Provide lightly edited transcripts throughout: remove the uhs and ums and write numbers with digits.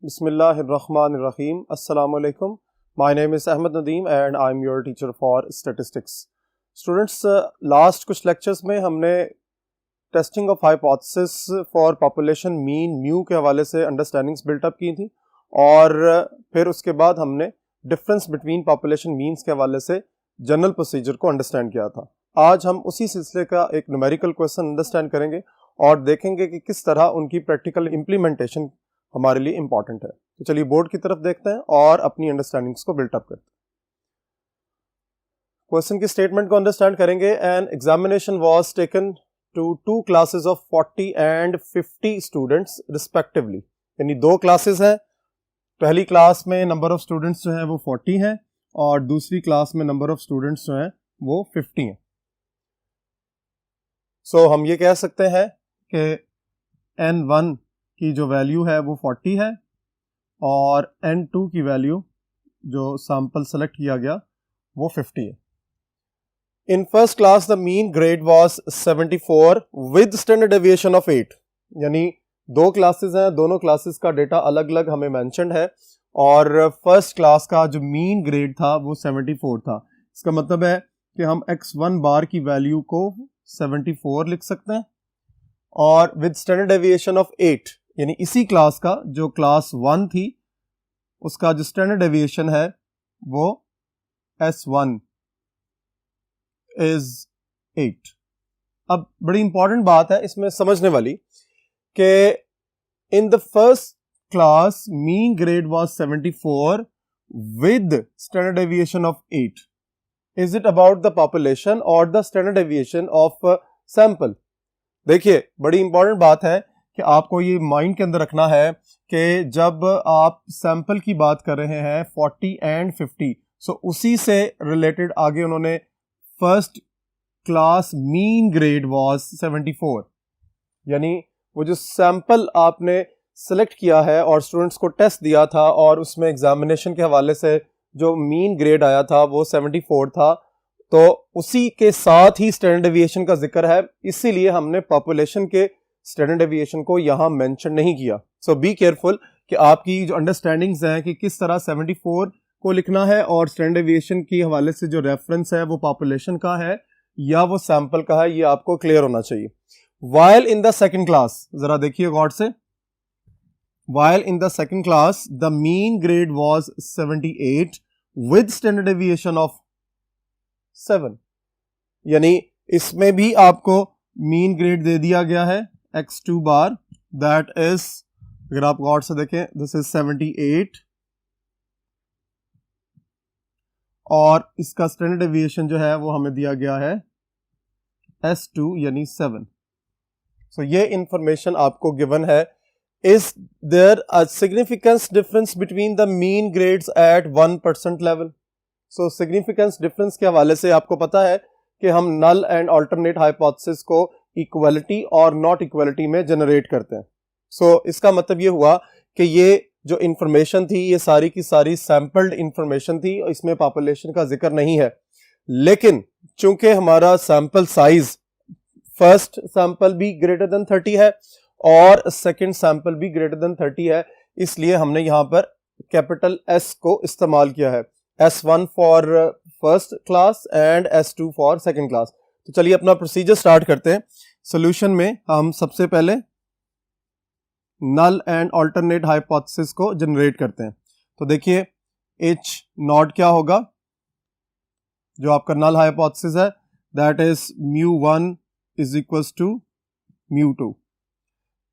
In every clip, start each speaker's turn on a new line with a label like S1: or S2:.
S1: Bismillahirrahmanirrahim. Assalamu alaikum. My name is Ahmed Nadeem and I'm your teacher for statistics. Students, last कुछ lectures में हमने testing of hypothesis for population mean mu के हवाले से understandings built up की थी और फिर उसके बाद हमने difference between population means के हवाले से general procedure को understand किया था. आज हम उसी सिलसिले का एक numerical question understand करेंगे और देखेंगे कि किस तरह उनकी practical implementation हमारे लिए इंपॉर्टेंट है. तो चलिए बोर्ड की तरफ देखते हैं और अपनी अंडरस्टैंडिंग्स को बिल्टअप करते हैं. क्वेश्चन की स्टेटमेंट को अंडरस्टैंड करेंगे. An examination was taken to 2 classes of 40 and 50 students respectively. यानी 2 क्लासेस हैं. पहली क्लास में नंबर ऑफ स्टूडेंट्स जो है वो 40 हैं और दूसरी क्लास में नंबर ऑफ स्टूडेंट्स जो हैं वो 50 हैं. सो हम ये कह सकते हैं कि N1 की जो वैल्यू है वो 40 है और N2 की वैल्यू जो सैंपल सेलेक्ट किया गया वो 50 है. In first class the mean grade was 74 with standard deviation of 8. यानी 2 क्लासेस हैं, दोनों क्लासेस का डेटा अलग अलग हमें मेंशन्ड है और फर्स्ट क्लास का जो मीन ग्रेड था वो 74 था. इसका मतलब है कि हम x1 बार की वैल्यू को 74 लिख सकते हैं और विद स्टैंडर्ड डेविएशन ऑफ 8 यानी इसी क्लास का जो क्लास 1 थी उसका जो स्टैंडर्ड डेविएशन है वो S1 इज 8. अब बड़ी इंपॉर्टेंट बात है इसमें समझने वाली कि in the first class mean grade was 74 with standard deviation of 8. Is it about the population और the standard deviation of sample? देखिए बड़ी इंपॉर्टेंट बात है कि आपको ये माइंड के अंदर रखना है कि जब आप सैंपल की बात कर रहे हैं 40 एंड 50, सो उसी से रिलेटेड आगे उन्होंने first class mean grade was 74. यानी वो जो सैंपल आपने सेलेक्ट किया है और स्टूडेंट्स को टेस्ट दिया था और उसमें एग्जामिनेशन के हवाले से जो मीन ग्रेड आया था वो 74 था, तो उसी के साथ ही स्टैंडर्ड डेविएशन का जिक्र है, इसीलिए हमने पॉपुलेशन के स्टैंडर्ड डेविएशन को यहां मेंशन नहीं किया. सो बी केयरफुल कि आपकी जो अंडरस्टैंडिंग्स हैं कि किस तरह 74 को लिखना है और स्टैंडर्ड डेविएशन की हवाले से जो रेफरेंस है वो पॉपुलेशन का है या वो सैंपल का है, ये आपको क्लियर होना चाहिए. While in the second class, जरा देखिए गौर से, while in the second class the mean grade was 78 with standard deviation of 7. यानी इसमें भी आपको मीन ग्रेड दे दिया गया है x2 बार, दैट इज, अगर आप गौर से देखें, दिस इज 78 और इसका स्टैंडर्ड डेविएशन जो है वो हमें दिया गया है S2 यानी 7. सो ये इंफॉर्मेशन आपको गिवन है. Is there a significance difference between the mean grades at 1% level? So significance difference के हवाले से आपको पता है कि हम नल एंड अल्टरनेट हाइपोथेसिस को इक्वलिटी और नॉट इक्वलिटी में जनरेट करते हैं. सो इसका मतलब ये हुआ कि ये जो इंफॉर्मेशन थी ये सारी की सारी सैंपल्ड इंफॉर्मेशन थी, इसमें पॉपुलेशन का जिक्र नहीं है. लेकिन चूंकि हमारा सैंपल साइज फर्स्ट सैंपल भी ग्रेटर देन 30 है और सेकंड सैंपल भी ग्रेटर देन 30 है, इसलिए हमने यहां पर कैपिटल S को इस्तेमाल किया है. S1 for first class and S2 for second class. तो चलिए अपना प्रोसीजर स्टार्ट करते हैं. सॉल्यूशन में हम सबसे पहले नल एंड अल्टरनेट हाइपोथेसिस को जनरेट करते हैं. तो देखिए H नॉट क्या होगा, जो आपका नल हाइपोथेसिस है, that is μ1 is equals to μ2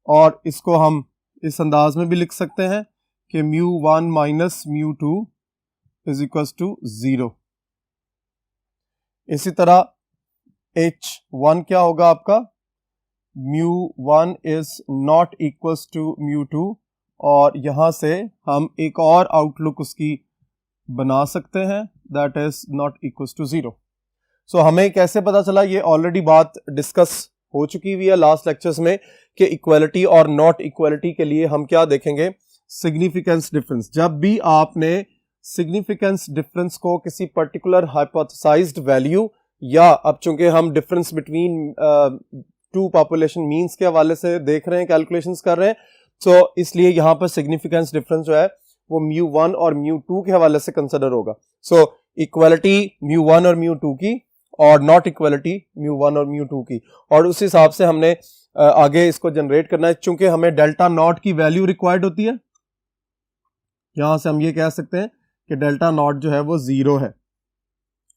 S1: और इसको हम इस अंदाज में भी लिख सकते हैं कि μ1 माइनस μ2 इज इक्वल्स टू 0. इसी तरह H1 क्या होगा आपका, μ1 इज नॉट इक्वल्स टू μ2 और यहां से हम एक और आउटलुक उसकी बना सकते हैं, that is not equals to 0. So हमें कैसे पता चला, ये ऑलरेडी बात डिस्कस हो चुकी हुई है लास्ट लेक्चर्स में कि इक्वलिटी और नॉट इक्वलिटी के लिए हम क्या देखेंगे, सिग्निफिकेंस डिफरेंस. जब भी आपने सिग्निफिकेंस डिफरेंस को किसी पर्टिकुलर हाइपोथेसाइज्ड वैल्यू या अब चूंकि हम डिफरेंस बिटवीन 2 पॉपुलेशन मीन्स के हवाले से देख रहे हैं, कैलकुलेशंस कर रहे हैं, सो इसलिए यहाँ पर सिग्निफिकेंस डिफरेंस जो है वो μ1 और μ2 के हवाले से कंसिडर होगा. सो इक्वालिटी μ1 और μ2 की और नॉट इक्वालिटी μ1 और μ2 की, और उस हिसाब से हमने आगे इसको जनरेट करना है. चूंकि हमें डेल्टा नॉट की वैल्यू रिक्वायर्ड होती है, यहां से हम ये कह सकते हैं कि डेल्टा नॉट जो है वो 0 है.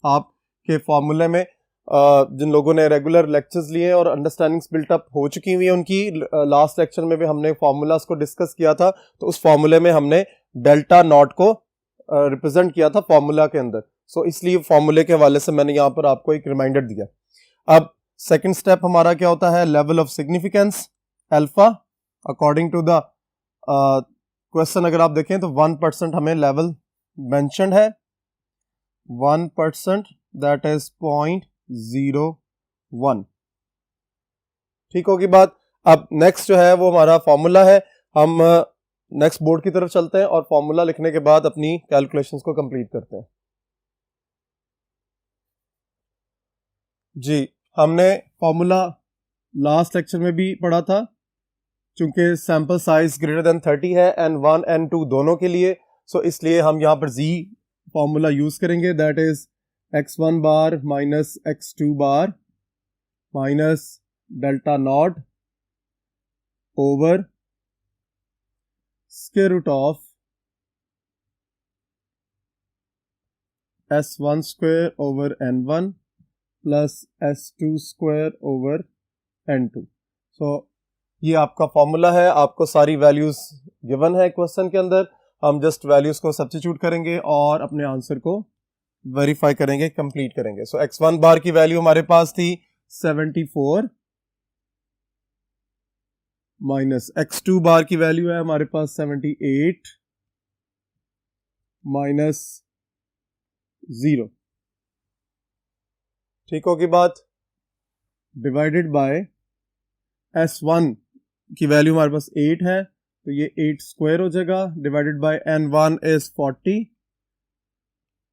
S1: आपके फॉर्मूले में जिन लोगों ने रेगुलर लेक्चर्स लिए और अंडरस्टैंडिंग्स बिल्टअप हो चुकी हुई है उनकी, लास्ट लेक्चर में भी हमने फॉर्मूलाज को डिस्कस किया था, तो उस फॉर्मूले में हमने डेल्टा नॉट को रिप्रेजेंट किया था फॉर्मूला के अंदर. सो इसलिए फॉर्मूले के हवाले से मैंने यहाँ पर आपको एक रिमाइंडर दिया. अब सेकंड स्टेप हमारा क्या होता है, level of significance alpha. According to the question अगर आप देखें तो 1% हमें लेवल मेंशन्ड है, 1%, दैट इज 0.01. ठीक होगी बात. अब नेक्स्ट जो है वो हमारा फॉर्मूला है. हम नेक्स्ट बोर्ड की तरफ चलते हैं और फॉर्मूला लिखने के बाद अपनी कैलकुलेशंस को कंप्लीट करते हैं. जी, हमने फॉर्मूला लास्ट लेक्चर में भी पढ़ा था. चूंकि सैंपल साइज ग्रेटर देन 30 है N1 N2 दोनों के लिए, सो इसलिए हम यहाँ पर Z फॉर्मूला यूज करेंगे, that is x1 bar minus x2 bar minus delta not over square root of S1 square over N1 plus S2 square over N2. So ये आपका फॉर्मूला है. आपको सारी वैल्यूज गिवन है क्वेश्चन के अंदर. हम जस्ट वैल्यूज को सब्स्टिट्यूट करेंगे और अपने आंसर को वेरीफाई करेंगे, कंप्लीट करेंगे. सो x1 बार की वैल्यू हमारे पास थी 74 माइनस x2 बार की वैल्यू है हमारे पास 78 माइनस 0. ठीक होगी बात. डिवाइडेड बाय S1 की वैल्यू हमारे पास 8 है, तो ये 8 स्क्वायर हो जाएगा, divided by N1 is 40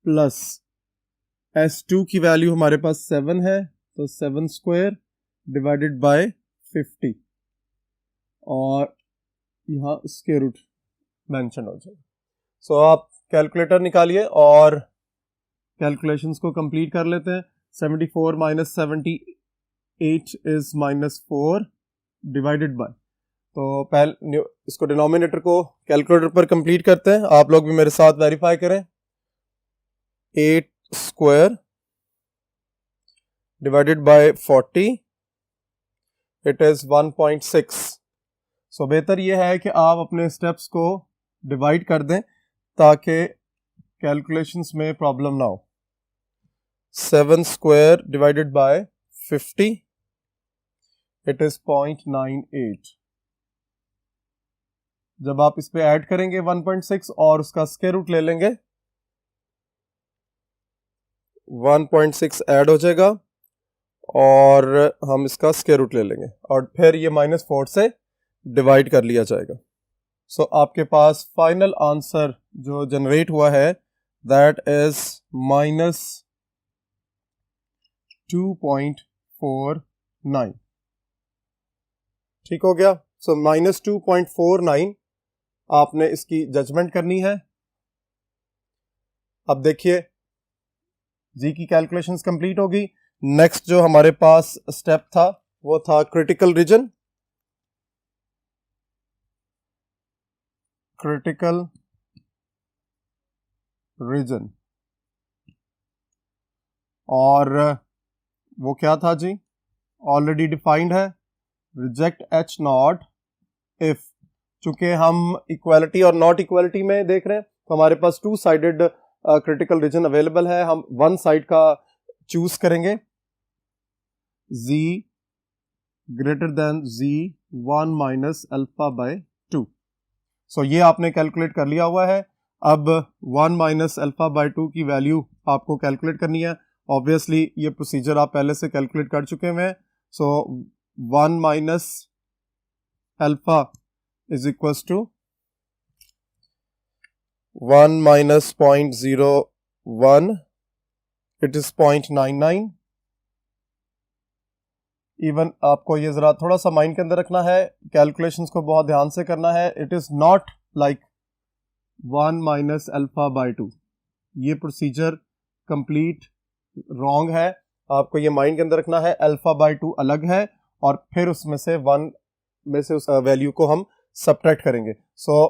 S1: plus S2 की वैल्यू हमारे पास 7 है, तो 7 स्क्वायर डिवाइडेड बाय 50, और यहाँ स्क्वायर रूट मेंशन हो जाएगा. सो आप कैलकुलेटर निकालिए और कैलकुलेशंस को कंप्लीट कर लेते हैं. 74 माइनस 78 इज -4 डिवाइडेड बाय, तो पहले इसको डिनोमिनेटर को कैलकुलेटर पर कंप्लीट करते हैं. आप लोग भी मेरे साथ वेरीफाई करें. 8 square divided by 40, it is 1.6. सो बेहतर यह है कि आप अपने स्टेप्स को डिवाइड कर दें ताकि कैलकुलेशंस में प्रॉब्लम ना हो. 7 square divided by 50, it is 0.98. जब आप इस पे ऐड करेंगे 1.6 और उसका स्क्वायर रूट ले लेंगे, 1.6 ऐड हो जाएगा और हम इसका स्क्वायर रूट ले लेंगे और फिर ये -4 से डिवाइड कर लिया जाएगा. सो आपके पास फाइनल आंसर जो जनरेट हुआ है दैट इज -2.49. ठीक हो गया. सो -2.49 आपने इसकी जजमेंट करनी है. अब देखिए जी की कैलकुलेशंस कंप्लीट होगी. नेक्स्ट जो हमारे पास स्टेप था वो था क्रिटिकल रीजन. क्रिटिकल रीजन, और वो क्या था जी, ऑलरेडी डिफाइंड है. रिजेक्ट H नॉट इफ, चूंकि हम इक्वालिटी और नॉट इक्वालिटी में देख रहे हैं तो हमारे पास 2 साइडेड क्रिटिकल रीजन अवेलेबल है. हम वन साइड का चूज करेंगे, Z greater than Z1 minus alpha by 2. सो ये आपने कैलकुलेट कर लिया हुआ है. अब 1 माइनस अल्फा बाय 2 की वैल्यू आपको कैलकुलेट करनी है. ऑब्वियसली ये प्रोसीजर आप पहले से कैलकुलेट कर चुके हैं. So 1 minus alpha is equals to 1 minus 0.01, it is 0.99, even आपको ये ज़रा थोड़ा सा माइंड के अंदर रखना है, कैलकुलेशंस को बहुत ध्यान से करना है. It is not like 1 minus alpha by 2. ये प्रोसीजर कंप्लीट रॉन्ग है. आपको ये माइंड के अंदर रखना है, अल्फा बाई 2 अलग है और फिर उसमें से 1 में से उस वैल्यू को हम सब्ट्रैक्ट करेंगे. सो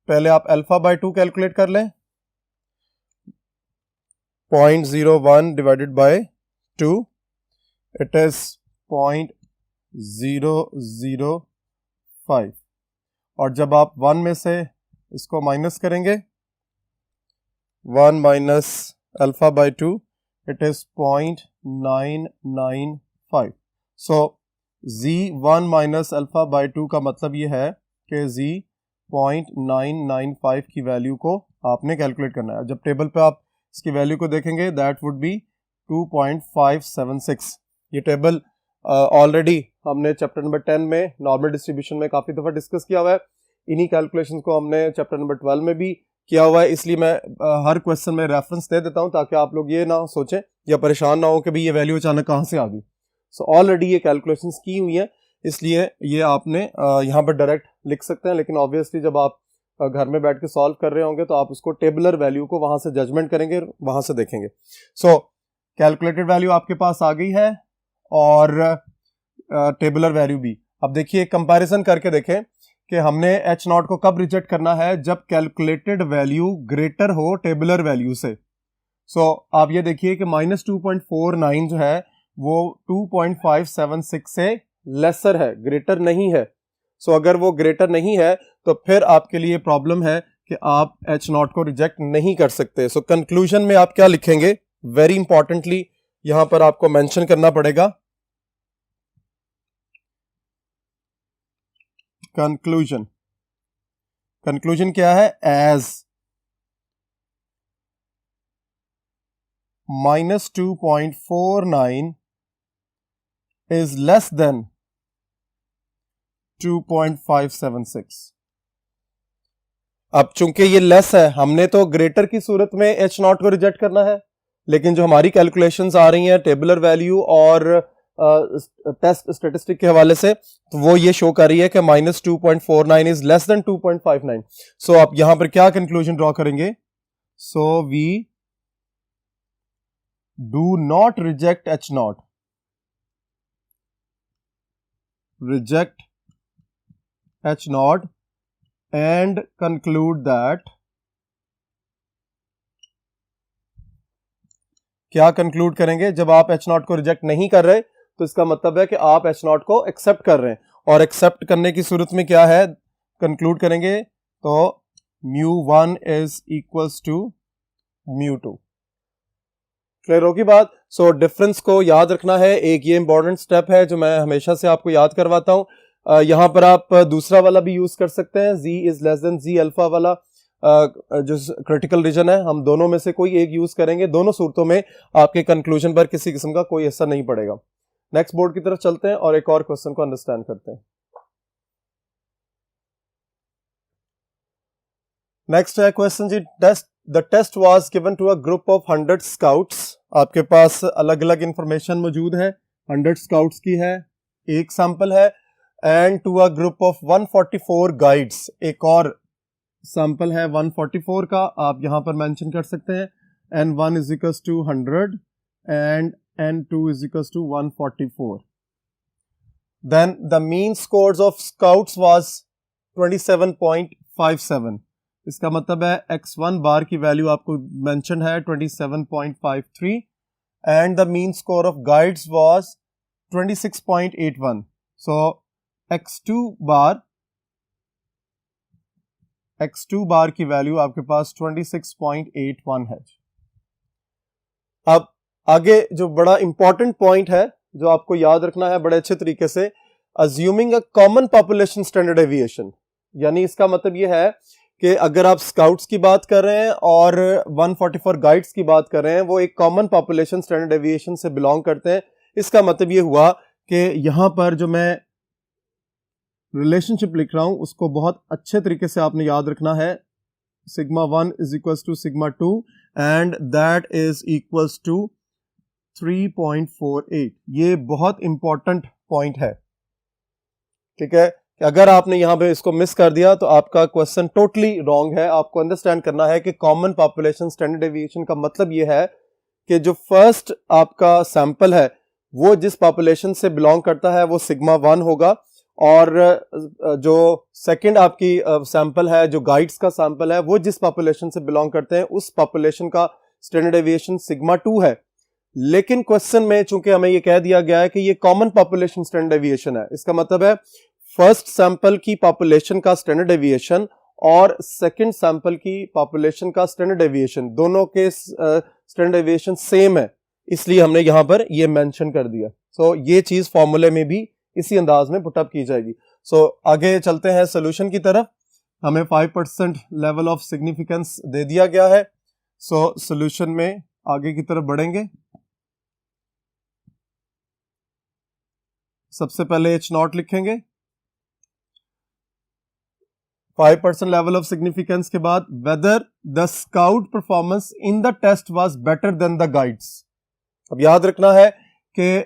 S1: पहले आप अल्फा बाई 2 कैलकुलेट कर लें. 0.01 डिवाइडेड बाय 2, इट इज 0.005. और जब आप 1 में से इसको माइनस करेंगे, 1 minus alpha by 2, it is 0.995. So z1 minus alpha by 2 का मतलब ये है कि z 0.995 की वैल्यू को आपने कैलकुलेट करना है. जब टेबल पे आप इसकी वैल्यू को देखेंगे, दैट वुड बी 2.576. ये टेबल ऑलरेडी हमने चैप्टर नंबर 10 में नॉर्मल डिस्ट्रीब्यूशन में काफ़ी दफ़ा डिस्कस किया हुआ है. इन्हीं कैलकुलेशंस को हमने चैप्टर नंबर 12 में भी किया हुआ है. इसलिए मैं हर क्वेश्चन में रेफरेंस दे देता हूं ताकि आप लोग ये ना सोचें या परेशान ना हो कि भाई ये वैल्यू अचानक कहाँ से आ गई. सो ऑलरेडी ये कैलकुलेशंस की हुई हैं, इसलिए ये आपने यहाँ पर डायरेक्ट लिख सकते हैं. लेकिन ऑब्वियसली जब आप घर में बैठ के सॉल्व कर रहे होंगे तो आप उसको टेबुलर वैल्यू को वहां से जजमेंट करेंगे, वहां से देखेंगे. सो कैलकुलेटेड वैल्यू आपके पास आ गई है और टेबुलर वैल्यू भी. अब देखिए कंपैरिजन करके देखें कि हमने एच नॉट को कब रिजेक्ट करना है, जब कैलकुलेटेड वैल्यू ग्रेटर हो टेबुलर वैल्यू से. सो आप ये देखिए कि -2.49 जो है वो 2.576 से लेसर है, ग्रेटर नहीं है. सो अगर वो ग्रेटर नहीं है तो फिर आपके लिए प्रॉब्लम है कि आप एच नॉट को रिजेक्ट नहीं कर सकते. सो कंक्लूजन में आप क्या लिखेंगे, वेरी इंपॉर्टेंटली यहां पर आपको मेंशन करना पड़ेगा. कंक्लूजन क्या है, एज -2.49 is less than 2.576. अब चूंकि ये लेस है, हमने तो ग्रेटर की सूरत में एच नॉट को रिजेक्ट करना है, लेकिन जो हमारी कैलकुलेशंस आ रही हैं टेबुलर वैल्यू और टेस्ट स्टेटिस्टिक के हवाले से, तो वो ये शो कर रही है कि -2.49 इज लेस देन 2.59. सो आप यहां पर क्या कंक्लूजन ड्रॉ करेंगे, so we do not reject H naught, reject H naught and conclude that, क्या कंक्लूड करेंगे, जब आप H naught को रिजेक्ट नहीं कर रहे तो इसका मतलब है कि आप H naught को एक्सेप्ट कर रहे हैं. और एक्सेप्ट करने की सूरत में क्या है, कंक्लूड करेंगे तो μ1 इज इक्वल्स टू μ2. क्लियर होगी बात. सो डिफरेंस को याद रखना है. एक ये इंपॉर्टेंट स्टेप है जो मैं हमेशा से आपको याद करवाता हूं. यहां पर आप दूसरा वाला भी यूज कर सकते हैं, z is less then z alpha वाला जो क्रिटिकल रीजन है, हम दोनों में से कोई एक यूज करेंगे. दोनों सूरतों में आपके कंक्लूजन पर किसी किस्म का कोई असर नहीं पड़ेगा. नेक्स्ट बोर्ड की तरफ चलते हैं और एक और क्वेश्चन को अंडरस्टैंड करते हैं. नेक्स्ट है question G, the test was given to a group of 100 scouts. आपके पास अलग अलग इंफॉर्मेशन मौजूद है, 100 स्काउट्स की है, एक सैंपल है, and to a group of 144 guides, एक और सैंपल है 144 का. आप यहां पर मेंशन कर सकते हैं n1 is equals to 100 and n2 is equals to 144. Then the mean scores of scouts was 27.57. इसका मतलब है x1 बार की वैल्यू आपको मेंशन है 27.53 and the mean score of guides was 26.81. So x2 बार की वैल्यू आपके पास 26.81 है. अब आगे जो बड़ा इंपॉर्टेंट पॉइंट है जो आपको याद रखना है बड़े अच्छे तरीके से, assuming a common population standard deviation, यानी इसका मतलब यह है कि अगर आप स्काउट्स की बात कर रहे हैं और 144 गाइड्स की बात कर रहे हैं, वो एक कॉमन पॉपुलेशन स्टैंडर्ड डेविएशन से बिलोंग करते हैं. इसका मतलब ये हुआ कि यहां पर जो मैं रिलेशनशिप लिख रहा हूं उसको बहुत अच्छे तरीके से आपने याद रखना है. Sigma 1 is equals to sigma 2 and that is equals to 3.48. ये बहुत इंपॉर्टेंट पॉइंट है, ठीक है। कि अगर आपने यहां पे इसको मिस कर दिया तो आपका क्वेश्चन टोटली रॉन्ग है। आपको अंडरस्टैंड करना है कि कॉमन पॉपुलेशन स्टैंडर्ड डेविएशन का मतलब यह है कि जो फर्स्ट आपका सैंपल है वो जिस पॉपुलेशन से बिलोंग करता है वो सिग्मा 1 होगा, और जो सेकंड आपकी सैंपल है, जो गाइड्स का सैंपल है, वो जिस पॉपुलेशन से बिलोंग करते हैं उस पॉपुलेशन का स्टैंडर्ड डेविएशन सिग्मा 2 है। लेकिन क्वेश्चन में चूंकि हमें ये कह दिया गया है कि ये कॉमन पॉपुलेशन स्टैंडर्ड डेविएशन है, इसका मतलब है फर्स्ट सैंपल की पॉपुलेशन का स्टैंडर्ड डेविएशन और सेकंड सैंपल की पॉपुलेशन का स्टैंडर्ड डेविएशन, दोनों के स्टैंडर्ड डेविएशन सेम है, इसलिए हमने यहां पर ये मेंशन कर दिया। सो ये चीज फॉर्मूले में भी इसी अंदाज में पुटअप की जाएगी। सो आगे चलते हैं सोल्यूशन की तरफ। हमें 5% लेवल ऑफ सिग्निफिकेंस दे दिया गया है। सो सोल्यूशन में आगे की तरफ बढ़ेंगे। सबसे पहले H0 लिखेंगे, 5% लेवल ऑफ सिग्निफिकेंस के बाद whether the scout performance in the test was better than the guides. अब याद रखना है कि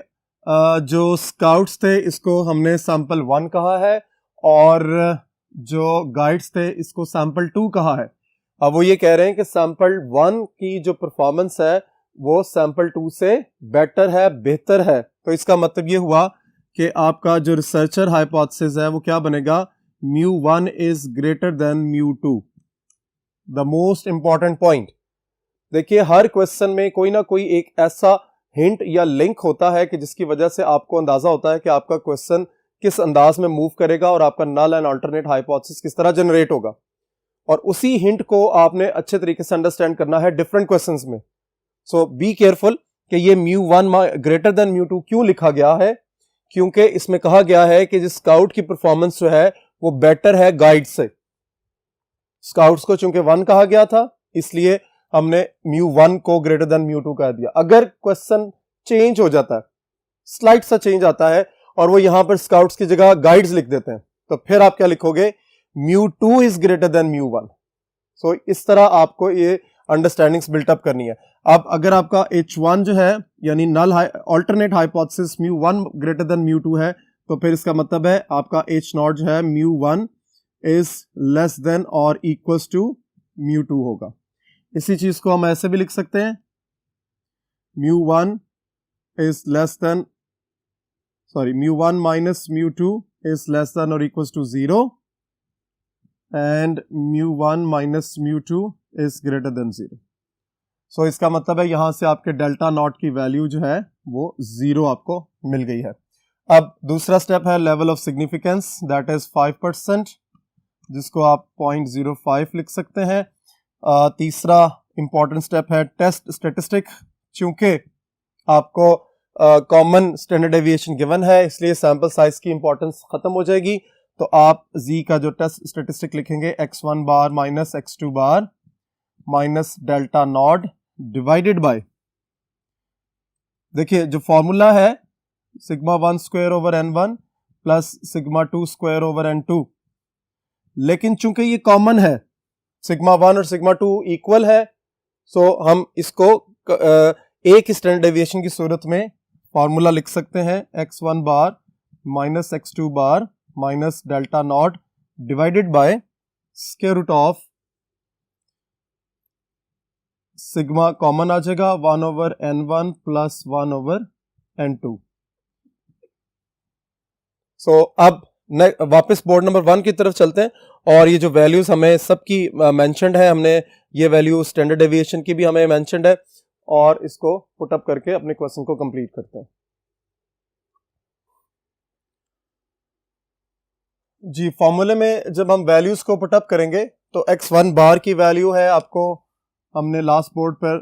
S1: जो स्काउट्स थे इसको हमने सैंपल 1 कहा है और जो गाइड्स थे इसको सैंपल 2 कहा है। अब वो ये कह रहे हैं कि सैंपल 1 की जो परफॉर्मेंस है वो सैंपल 2 से बेटर है, बेहतर है। तो इसका मतलब ये हुआ कि आपका जो रिसर्चर हाइपोथेसिस है वो क्या बनेगा, μ1 is greater than μ2। The most important point, देखिए हर क्वेश्चन में कोई ना कोई एक ऐसा हिंट या लिंक होता है कि जिसकी वजह से आपको अंदाजा होता है कि आपका क्वेश्चन किस अंदाज में मूव करेगा और आपका नल एंड अल्टरनेट हाइपोथेसिस किस तरह जनरेट होगा, और उसी हिंट को आपने अच्छे तरीके से अंडरस्टैंड करना है डिफरेंट क्वेश्चंस में। सो बी केयरफुल कि ये μ1 ग्रेटर देन μ2 क्यों लिखा गया है, क्योंकि इसमें कहा गया है कि जिस स्काउट की परफॉर्मेंस जो है वो बेटर है गाइड से। स्काउट्स को चूंकि 1 कहा गया था इसलिए हमने μ1 को ग्रेटर देन μ2 कह दिया। अगर क्वेश्चन चेंज हो जाता है, स्लाइट सा चेंज आता है और वो यहां पर स्काउट्स की जगह गाइड्स लिख देते हैं, तो फिर आप क्या लिखोगे, μ2 इज ग्रेटर देन μ1। सो इस तरह आपको ये अंडरस्टैंडिंग्स बिल्टअप करनी है। अब अगर आपका H1 जो है यानी नल अल्टरनेट हाइपोथेसिस μ1 ग्रेटर देन μ2 है, तो फिर इसका मतलब है आपका H0 जो है μ1 इज लेस देन और इक्वल्स टू μ2 होगा। इसी चीज को हम ऐसे भी लिख सकते हैं, μ1 is less than μ1 minus μ2 is less than और equals to 0 and μ1 minus μ2 is greater than 0। So इसका मतलब है यहां से आपके डेल्टा नॉट की वैल्यू जो है वो 0 आपको मिल गई है। अब दूसरा स्टेप है level of significance, that is 5%, जिसको आप 0.05 लिख सकते हैं। तीसरा इंपॉर्टेंट स्टेप है टेस्ट स्टेटिस्टिक। चूंकि आपको कॉमन स्टैंडर्ड डेविएशन गिवन है इसलिए सैंपल साइज की इंपॉर्टेंस खत्म हो जाएगी, तो आप जी का जो टेस्ट स्टेटिस्टिक लिखेंगे x1 bar minus x2 bar minus delta not divided bye, देखिए जो फॉर्मूला है sigma 1 square over n1 plus sigma 2 square over n2, लेकिन चूंकि ये कॉमन है, सिग्मा 1 और सिग्मा 2 इक्वल है, सो हम इसको एक स्टैंडर्ड डेविएशन की सूरत में फॉर्मूला लिख सकते हैं x1 bar minus x2 bar minus delta not divided by square root of sigma common आ जाएगा 1 over n1 plus 1 over n2। सो अब वापस बोर्ड नंबर 1 की तरफ चलते हैं और ये जो वैल्यूज हमें सबकी मेंशन्ड है, हमने ये वैल्यू स्टैंडर्ड डेविएशन की भी हमें मेंशन्ड है और इसको पुट अप करके अपने क्वेश्चन को कंप्लीट करते हैं। जी फॉर्मूले में जब हम वैल्यूज को पुट अप करेंगे तो x1 बार की वैल्यू है, आपको हमने लास्ट बोर्ड पर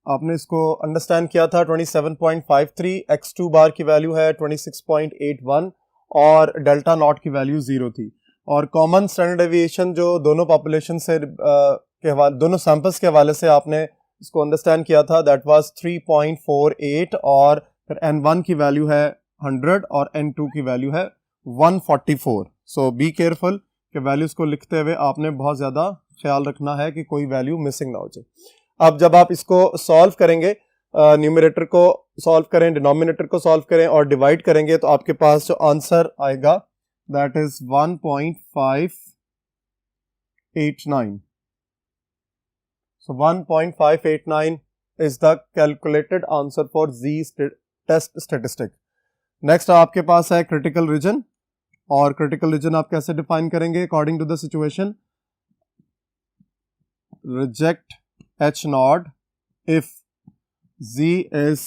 S1: आपने इसको अंडरस्टैंड किया था 27.53, x2 बार की वैल्यू है 26.81 और डेल्टा नॉट की वैल्यू 0 थी। और कॉमन स्टैंडर्ड डेविएशन जो दोनों पॉपुलेशन से के हवाले, दोनों सैंपल्स के हवाले से आपने इसको अंडरस्टैंड किया था, दैट वाज 3.48 और फिर n1 की वैल्यू है 100 और n2 की वैल्यू है 144। सो बी केयरफुल कि वैल्यूज को लिखते हुए आपने बहुत ज़्यादा ख्याल रखना है कि कोई वैल्यू मिसिंग ना हो जाए। अब जब आप इसको सॉल्व करेंगे न्यूमरेटर को सॉल्व करें, डिनोमिनेटर को सॉल्व करें और डिवाइड करेंगे तो आपके पास जो आंसर आएगा that is 1.589. So 1.589 is the calculated answer for Z test statistic. Next आपके पास है critical region, और critical region आप कैसे define करेंगे? According to the situation, reject H naught if Z is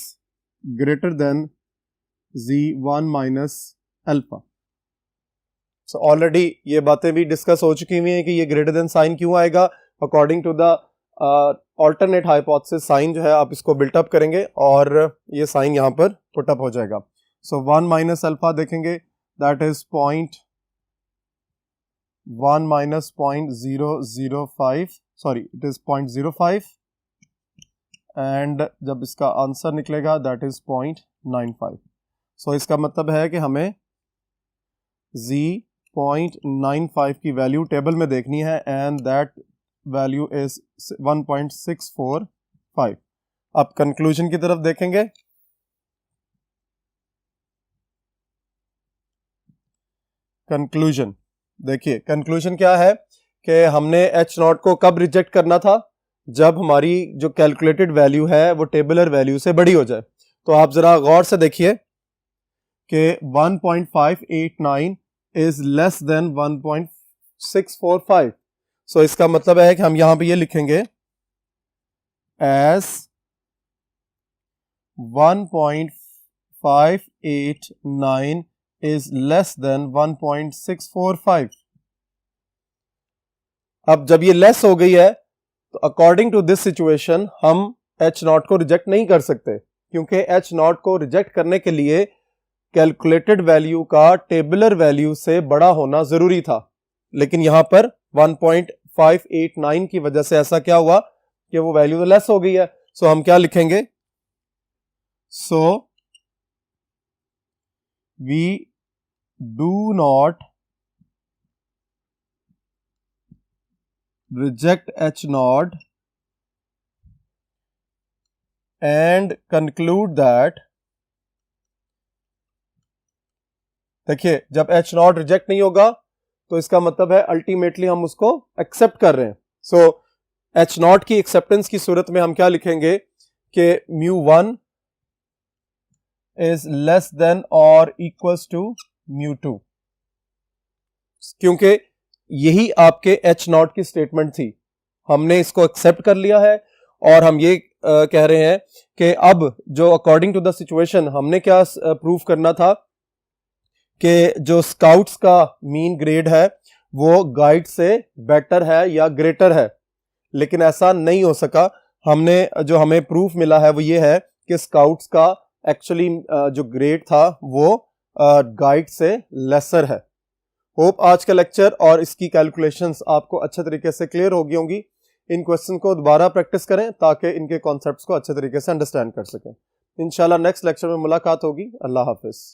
S1: greater than Z1 minus alpha. So already ये बातें भी discuss हो चुकी हुई हैं कि ये greater than साइन क्यों आएगा. According to the alternate hypothesis sign जो है आप इसको बिल्ट अप करेंगे और ये साइन यहाँ पर पुट अप हो जाएगा. So 1 minus alpha देखेंगे that is 0.1 minus 0.005, sorry it is 0.05 and जब इसका आंसर निकलेगा that is 0.95. So इसका मतलब है कि हमें Z 0.95 की वैल्यू टेबल में देखनी है एंड दैट वैल्यू इज 1.645. अब कंक्लूजन की तरफ देखेंगे. कंक्लूजन देखिए, कंक्लूजन क्या है कि हमने H नॉट को कब रिजेक्ट करना था? जब हमारी जो कैलकुलेटेड वैल्यू है वो टेबुलर वैल्यू से बड़ी हो जाए. तो आप जरा गौर से देखिए कि 1.589 इज लेस देन 1.645. सो इसका मतलब है कि हम यहां पे ये लिखेंगे एज 1.589 इज लेस देन 1.645. अब जब ये लेस हो गई है तो अकॉर्डिंग टू दिस सिचुएशन हम H नॉट को रिजेक्ट नहीं कर सकते, क्योंकि H नॉट को रिजेक्ट करने के लिए कैलकुलेटेड वैल्यू का टेबुलर वैल्यू से बड़ा होना जरूरी था. लेकिन यहां पर 1.589 की वजह से ऐसा क्या हुआ कि वो वैल्यू तो लेस हो गई है. सो हम क्या लिखेंगे? So we do not reject H naught and conclude that. देखिए, जब H नॉट रिजेक्ट नहीं होगा तो इसका मतलब है अल्टीमेटली हम उसको एक्सेप्ट कर रहे हैं. सो H नॉट की एक्सेप्टेंस की सूरत में हम क्या लिखेंगे कि μ1 इज लेस देन और इक्वल्स टू μ2, क्योंकि यही आपके H नॉट की स्टेटमेंट थी. हमने इसको एक्सेप्ट कर लिया है और हम ये कह रहे हैं कि अब जो अकॉर्डिंग टू द सिचुएशन हमने क्या प्रूव करना था कि जो स्काउट्स का मीन ग्रेड है वो गाइड से बेटर है या ग्रेटर है. लेकिन ऐसा नहीं हो सका. जो हमें प्रूफ मिला है वो ये है कि स्काउट्स का एक्चुअली जो ग्रेड था वो गाइड से लेसर है. होप आज का लेक्चर और इसकी कैलकुलेशंस आपको अच्छे तरीके से क्लियर हो गई होंगी. इन क्वेश्चन को दोबारा प्रैक्टिस करें ताकि इनके कॉन्सेप्ट्स को अच्छे तरीके से अंडरस्टैंड कर सकें. इंशाल्लाह नेक्स्ट लेक्चर में मुलाकात होगी. अल्लाह हाफिज.